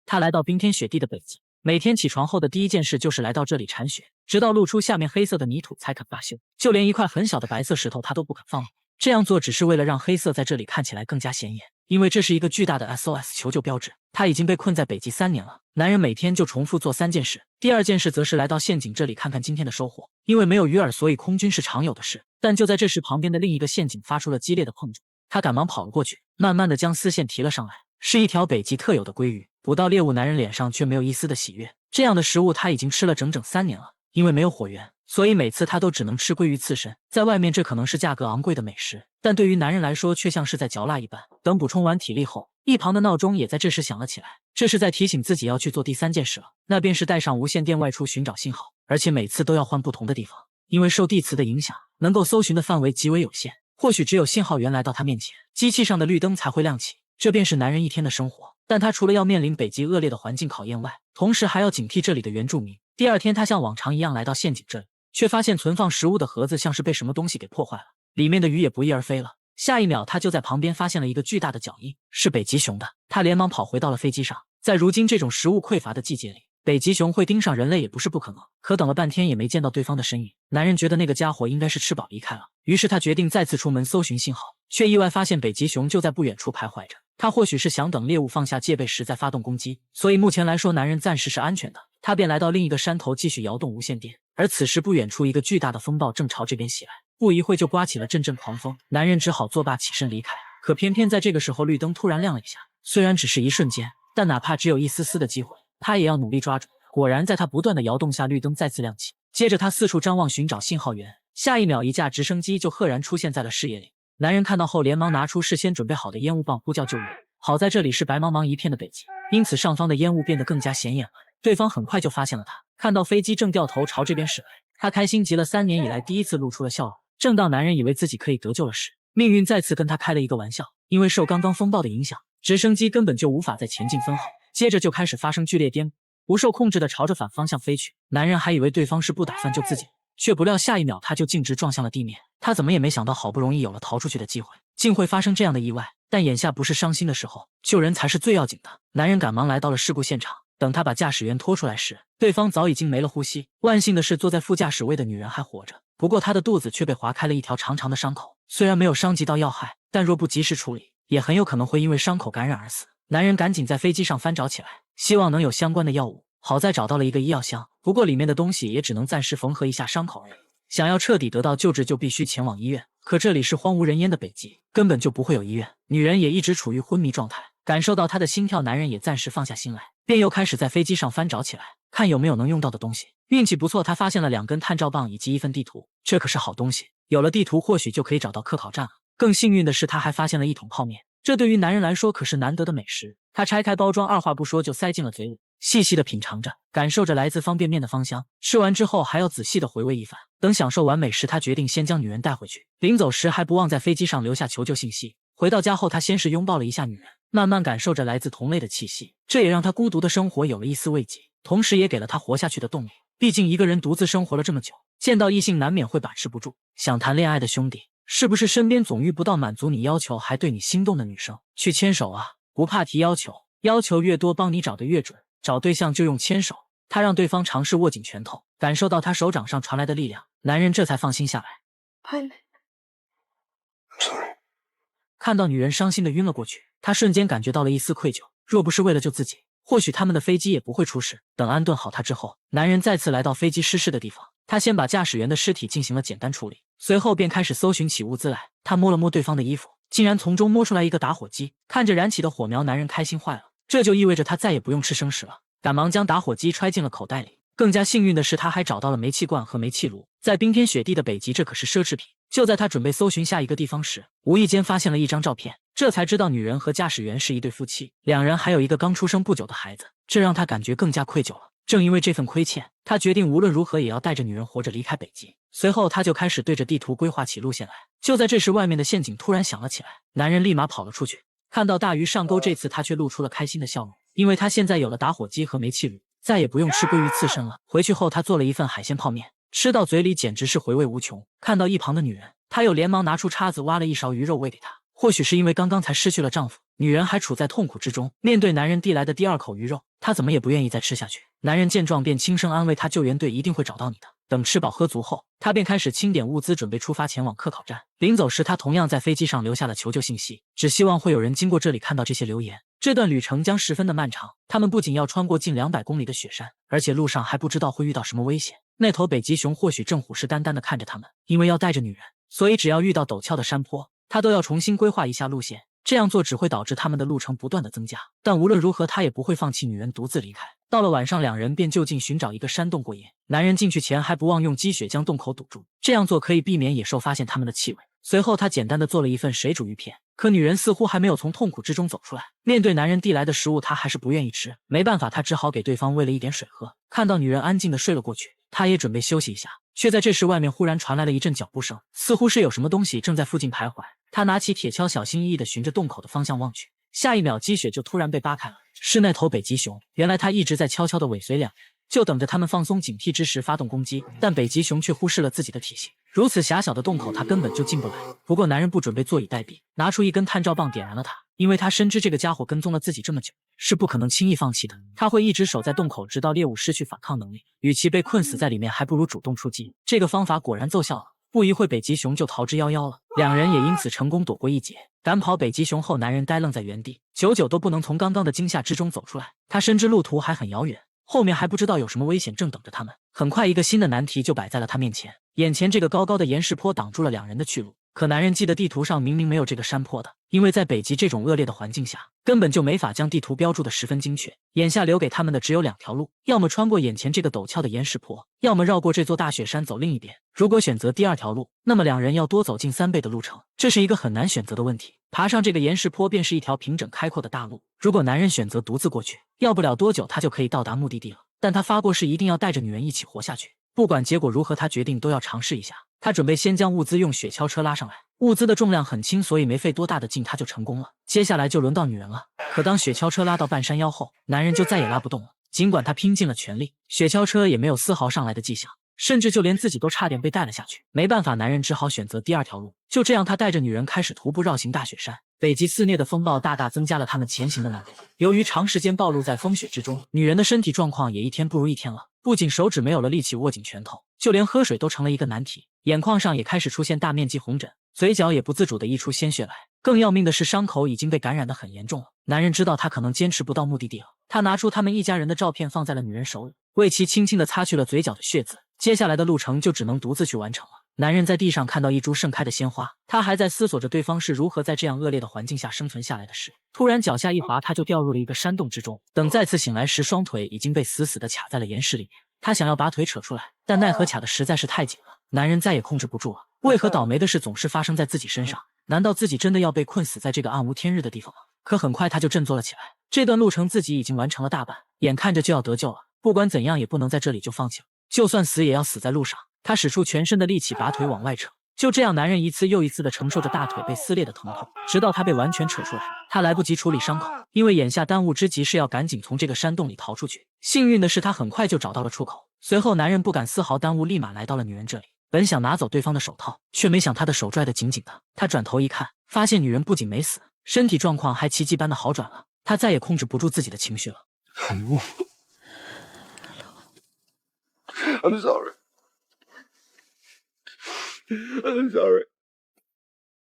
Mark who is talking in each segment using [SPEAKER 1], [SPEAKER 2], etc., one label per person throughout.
[SPEAKER 1] 他来到冰天雪地的北极，每天起床后的第一件事就是来到这里铲雪，直到露出下面黑色的泥土才肯罢休。就连一块很小的白色石头他都不肯放过。这样做只是为了让黑色在这里看起来更加显眼，因为这是一个巨大的 SOS 求救标志。他已经被困在北极3年了。男人每天就重复做3件事。第二件事则是来到陷阱这里看看今天的收获。因为没有鱼饵，所以空军是常有的事。但就在这时，旁边的另一个陷阱发出了激烈的碰撞。他赶忙跑了过去，慢慢的将丝线提了上来，是一条北极特有的鲑鱼。捕到猎物，男人脸上却没有一丝的喜悦。这样的食物他已经吃了整整3年了。因为没有火源，所以每次他都只能吃鲑鱼刺身。在外面这可能是价格昂贵的美食，但对于男人来说却像是在嚼蜡一般。等补充完体力后，一旁的闹钟也在这时响了起来，这是在提醒自己要去做第3件事了，那便是带上无线电外出寻找信号，而且每次都要换不同的地方，因为受地磁的影响，能够搜寻的范围极为有限。或许只有信号源来到他面前，机器上的绿灯才会亮起。这便是男人一天的生活。但他除了要面临北极恶劣的环境考验外，同时还要警惕这里的原住民。第二天，他像往常一样来到陷阱这里，却发现存放食物的盒子像是被什么东西给破坏了，里面的鱼也不翼而飞了。下一秒，他就在旁边发现了一个巨大的脚印，是北极熊的。他连忙跑回到了飞机上。在如今这种食物匮乏的季节里，北极熊会盯上人类也不是不可能。可等了半天也没见到对方的身影，男人觉得那个家伙应该是吃饱离开了。于是他决定再次出门搜寻信号，却意外发现北极熊就在不远处徘徊着。他或许是想等猎物放下戒备时再发动攻击，所以目前来说男人暂时是安全的。他便来到另一个山头继续摇动无线电，而此时不远处一个巨大的风暴正朝这边袭来，不一会就刮起了阵阵狂风。男人只好作罢起身离开。可偏偏在这个时候绿灯突然亮了一下，虽然只是一瞬间，但哪怕只有一丝丝的机会，他也要努力抓住。果然在他不断的摇动下，绿灯再次亮起，接着他四处张望寻找信号源，下一秒一架直升机就赫然出现在了视野里。男人看到后连忙拿出事先准备好的烟雾棒呼叫救援。好在这里是白茫茫一片的北极，因此上方的烟雾变得更加显眼了。对方很快就发现了他，看到飞机正掉头朝这边驶来，他开心极了，3年以来第一次露出了笑容。正当男人以为自己可以得救了时，命运再次跟他开了一个玩笑。因为受刚刚风暴的影响，直升机根本就无法再前进分毫，接着就开始发生剧烈颠簸，不受控制的朝着反方向飞去。男人还以为对方是不打算救自己，却不料下一秒他就径直撞向了地面。他怎么也没想到，好不容易有了逃出去的机会，竟会发生这样的意外。但眼下不是伤心的时候，救人才是最要紧的。男人赶忙来到了事故现场，等他把驾驶员拖出来时，对方早已经没了呼吸。万幸的是，坐在副驾驶位的女人还活着，不过她的肚子却被划开了一条长长的伤口。虽然没有伤及到要害，但若不及时处理，也很有可能会因为伤口感染而死。男人赶紧在飞机上翻找起来，希望能有相关的药物。好在找到了一个医药箱，不过里面的东西也只能暂时缝合一下伤口而已。想要彻底得到救治，就必须前往医院。可这里是荒无人烟的北极，根本就不会有医院。女人也一直处于昏迷状态，感受到她的心跳，男人也暂时放下心来，便又开始在飞机上翻找起来，看有没有能用到的东西。运气不错，他发现了2根探照棒以及一份地图，这可是好东西。有了地图，或许就可以找到科考站了。更幸运的是，他还发现了一桶泡面，这对于男人来说可是难得的美食。他拆开包装，二话不说就塞进了嘴里，细细的品尝着，感受着来自方便面的芳香。吃完之后还要仔细的回味一番。等享受完美食，他决定先将女人带回去。临走时还不忘在飞机上留下求救信息。回到家后，他先是拥抱了一下女人，慢慢感受着来自同类的气息，这也让他孤独的生活有了一丝慰藉，同时也给了他活下去的动力。毕竟一个人独自生活了这么久，见到异性难免会把持不住。想谈恋爱的兄弟，是不是身边总遇不到满足你要求还对你心动的女生？去牵手啊，不怕提要求，要求越多帮你找得越准。找对象就用牵手。他让对方尝试握紧拳头，感受到他手掌上传来的力量，男人这才放心下来。
[SPEAKER 2] I'm sorry。
[SPEAKER 1] 看到女人伤心的晕了过去，他瞬间感觉到了一丝愧疚。若不是为了救自己，或许他们的飞机也不会出事。等安顿好他之后，男人再次来到飞机失事的地方。他先把驾驶员的尸体进行了简单处理，随后便开始搜寻起物资来。他摸了摸对方的衣服，竟然从中摸出来一个打火机。看着燃起的火苗，男人开心坏了，这就意味着他再也不用吃生食了。赶忙将打火机揣进了口袋里。更加幸运的是，他还找到了煤气罐和煤气炉。在冰天雪地的北极，这可是奢侈品。就在他准备搜寻下一个地方时，无意间发现了一张照片，这才知道女人和驾驶员是一对夫妻，2人还有一个刚出生不久的孩子，这让他感觉更加愧疚了。正因为这份亏欠，他决定无论如何也要带着女人活着离开北极。随后他就开始对着地图规划起路线来。就在这时，外面的陷阱突然响了起来，男人立马跑了出去。看到大鱼上钩，这次他却露出了开心的笑容，因为他现在有了打火机和煤气炉，再也不用吃鲑鱼刺身了。回去后，他做了一份海鲜泡面，吃到嘴里简直是回味无穷。看到一旁的女人，他又连忙拿出叉子挖了一勺鱼肉喂给她。或许是因为刚刚才失去了丈夫，女人还处在痛苦之中，面对男人递来的第二口鱼肉，她怎么也不愿意再吃下去。男人见状便轻声安慰她，救援队一定会找到你的。等吃饱喝足后，他便开始清点物资，准备出发前往科考站。临走时，他同样在飞机上留下了求救信息，只希望会有人经过这里看到这些留言。这段旅程将十分的漫长，他们不仅要穿过近200公里的雪山，而且路上还不知道会遇到什么危险。那头北极熊或许正虎视眈眈地看着他们，因为要带着女人，所以只要遇到陡峭的山坡，他都要重新规划一下路线。这样做只会导致他们的路程不断的增加，但无论如何，他也不会放弃女人独自离开。到了晚上，两人便就近寻找一个山洞过夜。男人进去前还不忘用积雪将洞口堵住，这样做可以避免野兽发现他们的气味。随后他简单的做了一份水煮鱼片，可女人似乎还没有从痛苦之中走出来。面对男人递来的食物，她还是不愿意吃。没办法，他只好给对方喂了一点水喝。看到女人安静的睡了过去，他也准备休息一下，却在这时外面忽然传来了一阵脚步声，似乎是有什么东西正在附近徘徊。他拿起铁锹，小心翼翼地循着洞口的方向望去，下一秒积雪就突然被扒开了，是那头北极熊。原来他一直在悄悄地尾随两人，就等着他们放松警惕之时发动攻击，但北极熊却忽视了自己的体型，如此狭小的洞口他根本就进不来。不过男人不准备坐以待毙，拿出一根探照棒点燃了它，因为他深知这个家伙跟踪了自己这么久，是不可能轻易放弃的。他会一直守在洞口，直到猎物失去反抗能力。与其被困死在里面，还不如主动出击。这个方法果然奏效了，不一会北极熊就逃之夭夭了，两人也因此成功躲过一劫。赶跑北极熊后，男人呆愣在原地，久久都不能从刚刚的惊吓之中走出来。他深知路途还很遥远，后面还不知道有什么危险正等着他们。很快，一个新的难题就摆在了他面前。眼前这个高高的岩石坡挡住了两人的去路，可男人记得地图上明明没有这个山坡的，因为在北极这种恶劣的环境下，根本就没法将地图标注的十分精确。眼下留给他们的只有2条路，要么穿过眼前这个陡峭的岩石坡，要么绕过这座大雪山走另一边。如果选择第2条路，那么两人要多走近3倍的路程，这是一个很难选择的问题。爬上这个岩石坡便是一条平整开阔的大路，如果男人选择独自过去，要不了多久他就可以到达目的地了。但他发过誓一定要带着女人一起活下去，不管结果如何，他决定都要尝试一下。他准备先将物资用雪橇车拉上来，物资的重量很轻，所以没费多大的劲他就成功了。接下来就轮到女人了。可当雪橇车拉到半山腰后，男人就再也拉不动了。尽管他拼尽了全力，雪橇车也没有丝毫上来的迹象，甚至就连自己都差点被带了下去。没办法，男人只好选择第2条路。就这样，他带着女人开始徒步绕行大雪山。北极肆虐的风暴大大增加了他们前行的难度。由于长时间暴露在风雪之中，女人的身体状况也一天不如一天了。不仅手指没有了力气握紧拳头，就连喝水都成了一个难题。眼眶上也开始出现大面积红疹，嘴角也不自主地溢出鲜血来。更要命的是，伤口已经被感染得很严重了。男人知道他可能坚持不到目的地了，他拿出他们一家人的照片放在了女人手里，为其轻轻地擦去了嘴角的血渍。接下来的路程就只能独自去完成了。男人在地上看到一株盛开的鲜花，他还在思索着对方是如何在这样恶劣的环境下生存下来的事。突然脚下一滑，他就掉入了一个山洞之中。等再次醒来时，双腿已经被死死地卡在了岩石里面。他想要把腿扯出来，但奈何卡的实在是太紧了，男人再也控制不住了。为何倒霉的事总是发生在自己身上？难道自己真的要被困死在这个暗无天日的地方吗？可很快他就振作了起来，这段路程自己已经完成了大半，眼看着就要得救了。不管怎样也不能在这里就放弃了，就算死也要死在路上。他使出全身的力气把腿往外扯，就这样男人一次又一次地承受着大腿被撕裂的疼痛，直到他被完全扯出来。他来不及处理伤口，因为眼下当务之急是要赶紧从这个山洞里逃出去。幸运的是他很快就找到了出口，随后男人不敢丝毫耽误，立马来到了女人这里。本想拿走对方的手套，却没想他的手拽得紧紧的。他转头一看，发现女人不仅没死，身体状况还奇迹般的好转了。他再也控制不住自己的情绪了。
[SPEAKER 2] I'm sorry. I'm sorry.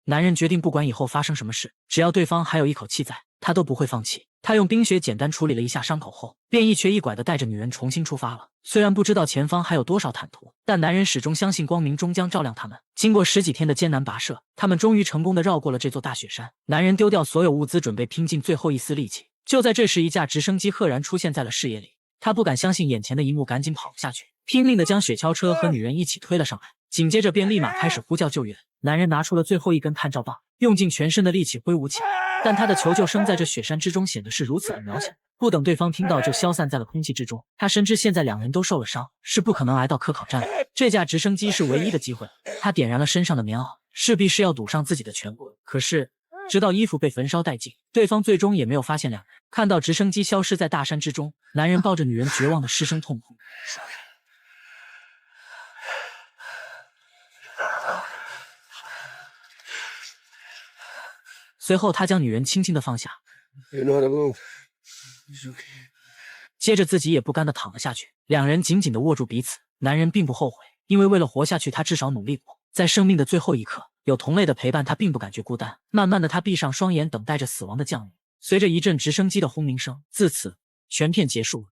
[SPEAKER 1] 男人决定不管以后发生什么事，只要对方还有一口气在，他都不会放弃。他用冰雪简单处理了一下伤口后，便一瘸一拐地带着女人重新出发了。虽然不知道前方还有多少坦途，但男人始终相信光明终将照亮他们。经过10几天的艰难跋涉，他们终于成功地绕过了这座大雪山。男人丢掉所有物资，准备拼尽最后一丝力气。就在这时，一架直升机赫然出现在了视野里。他不敢相信眼前的一幕，赶紧跑了下去，拼命地将雪橇车和女人一起推了上来。紧接着便立马开始呼叫救援。男人拿出了最后一根探照棒，用尽全身的力气挥舞起来，但他的求救声在这雪山之中显得是如此的渺小，不等对方听到就消散在了空气之中。他深知现在两人都受了伤，是不可能来到科考站的，这架直升机是唯一的机会。他点燃了身上的棉袄，势必是要赌上自己的全部。可是直到衣服被焚烧殆尽，对方最终也没有发现两人。看到直升机消失在大山之中，男人抱着女人绝望的失声痛哭。随后，他将女人轻轻地放下，
[SPEAKER 2] You're not alone. It's okay.
[SPEAKER 1] 接着自己也不甘地躺了下去。两人紧紧地握住彼此。男人并不后悔，因为为了活下去，他至少努力过。在生命的最后一刻，有同类的陪伴，他并不感觉孤单。慢慢的，他闭上双眼，等待着死亡的降临。随着一阵直升机的轰鸣声，自此全片结束了。